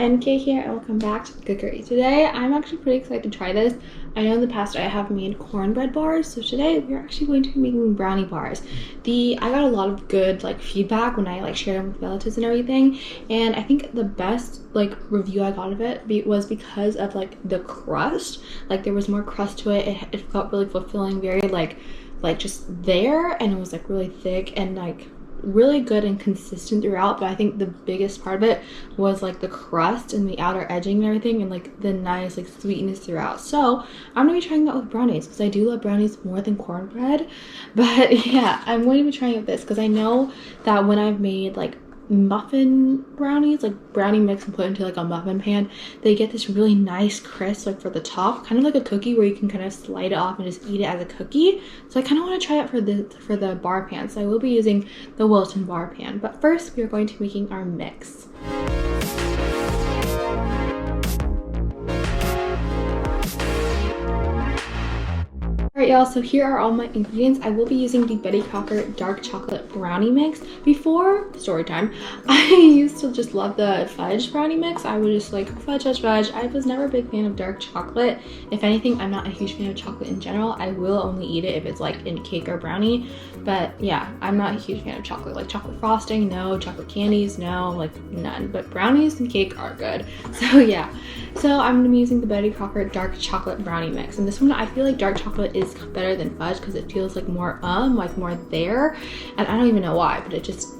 NK here and welcome back to Cookery. Today I'm actually pretty excited to try this. I know in the past I have made cornbread bars, so today we're actually going to be making brownie bars. I got a lot of good feedback when I shared them with relatives and everything, and I think the best review I got of it was because of the crust. There was more crust to it. It felt really fulfilling, very just there, and it was really thick and really good and consistent throughout. But I think the biggest part of it was the crust and the outer edging and everything, and the nice sweetness throughout. So I'm gonna be trying that with brownies because I do love brownies more than cornbread. But yeah, I'm going to be trying with this because I know that when I've made muffin brownies, brownie mix and put into a muffin pan, they get this really nice crisp for the top, kind of like a cookie where you can kind of slide it off and just eat it as a cookie. So I kind of want to try it for the bar pan, so I will be using the Wilton bar pan. But first we are going to be making our mix. Alright y'all, so here are all my ingredients. I will be using the Betty Crocker dark chocolate brownie mix. Before story time, I used to just love the fudge brownie mix. I would just fudge. I was never a big fan of dark chocolate. If anything, I'm not a huge fan of chocolate in general. I will only eat it if it's in cake or brownie. But yeah, I'm not a huge fan of chocolate. Chocolate frosting, no. Chocolate candies, no. None. But brownies and cake are good. So yeah. So I'm going to be using the Betty Crocker dark chocolate brownie mix. And this one, I feel dark chocolate is better than fudge because it feels more more there. And I don't even know why, but it just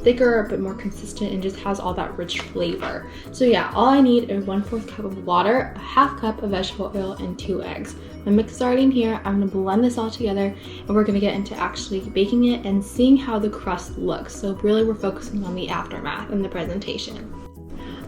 thicker, a bit more consistent, and just has all that rich flavor. So yeah, all I need is 1/4 cup of water, a 1/2 cup of vegetable oil, and 2 eggs. My mix is already in here. I'm going to blend this all together, and we're going to get into actually baking it and seeing how the crust looks. So really we're focusing on the aftermath and the presentation.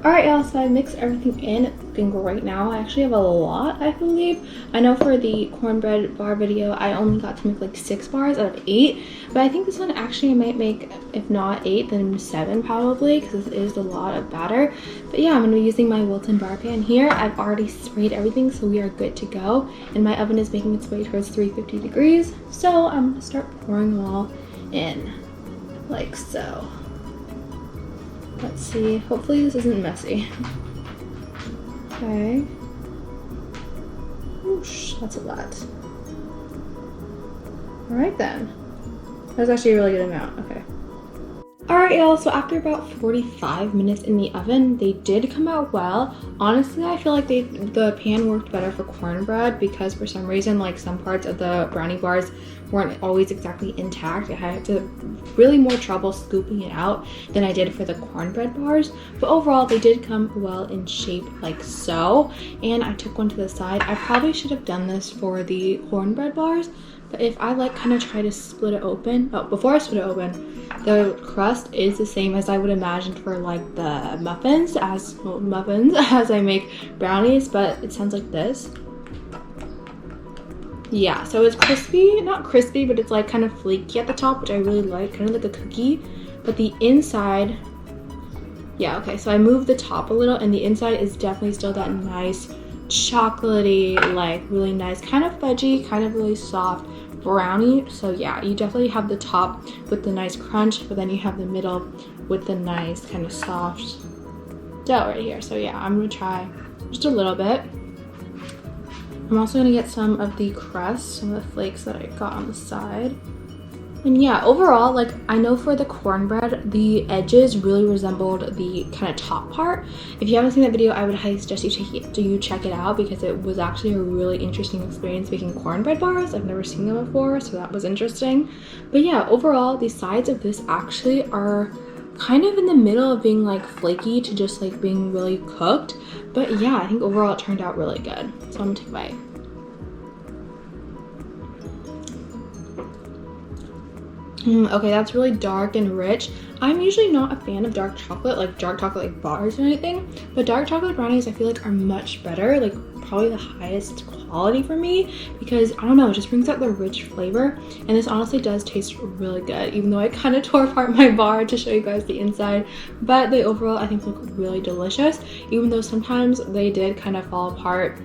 Alright y'all, so I mixed everything in. It's looking great now. I actually have a lot, I believe. I know for the cornbread bar video, I only got to make 6 bars out of 8. But I think this one actually I might make, if not 8, then 7 probably, because this is a lot of batter. But yeah, I'm going to be using my Wilton bar pan here. I've already sprayed everything, so we are good to go. And my oven is making its way towards 350 degrees. So I'm going to start pouring them all in, like so. Let's see, hopefully this isn't messy. Okay. Oosh, that's a lot. Alright then. That's actually a really good amount, okay. Alright y'all, so after about 45 minutes in the oven, they did come out well. Honestly, I feel the pan worked better for cornbread because for some reason, some parts of the brownie bars weren't always exactly intact. I had to really more trouble scooping it out than I did for the cornbread bars. But overall, they did come well in shape like so. And I took one to the side. I probably should have done this for the cornbread bars. But if I kind of try to split it open, before I split it open, the crust is the same as I would imagine for the muffins as I make brownies, but it sounds like this. Yeah, so it's crispy, not crispy, but it's kind of flaky at the top, which I really like, kind of like a cookie. But the inside, yeah, okay, so I moved the top a little, and the inside is definitely still that nice chocolatey, really nice, kind of fudgy, kind of really soft brownie. So yeah, you definitely have the top with the nice crunch, but then you have the middle with the nice kind of soft dough right here. So yeah, I'm gonna try just a little bit. I'm also gonna get some of the crust, some of the flakes that I got on the side. And yeah, overall, I know for the cornbread, the edges really resembled the kind of top part. If you haven't seen that video, I would highly suggest you check it out because it was actually a really interesting experience making cornbread bars. I've never seen them before, so that was interesting. But yeah, overall, the sides of this actually are kind of in the middle of being flaky to just being really cooked. But yeah, I think overall it turned out really good. So I'm gonna take a bite. Okay, that's really dark and rich. I'm usually not a fan of dark chocolate bars or anything, but dark chocolate brownies I feel are much better, probably the highest quality for me, because I don't know, it just brings out the rich flavor. And this honestly does taste really good, even though I kind of tore apart my bar to show you guys the inside. But they overall I think look really delicious, even though sometimes they did kind of fall apart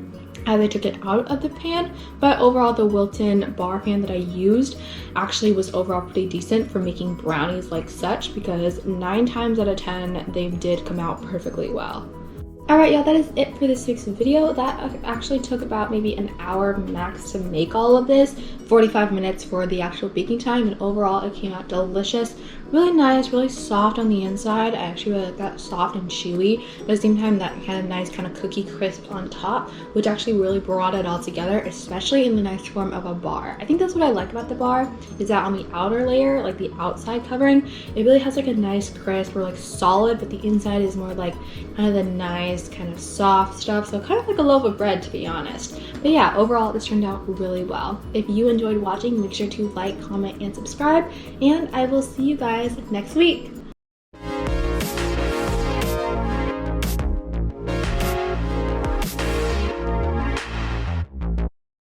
as I took it out of the pan. But overall, the Wilton bar pan that I used actually was overall pretty decent for making brownies like such, because 9 times out of 10 they did come out perfectly well. Alright y'all, that is it for this week's video. That actually took about maybe an hour max to make all of this, 45 minutes for the actual baking time, and overall it came out delicious. Really nice, really soft on the inside. I actually really like that, soft and chewy, but at the same time that kind of nice kind of cookie crisp on top, which actually really brought it all together, especially in the nice form of a bar. I think that's what I like about the bar, is that on the outer layer, like the outside covering, it really has like a nice crisp or like solid, but the inside is more like kind of the nice kind of soft stuff, so kind of like a loaf of bread, to be honest. But yeah, overall this turned out really well. If you enjoyed watching, make sure to like, comment, and subscribe, and I will see you guys next week.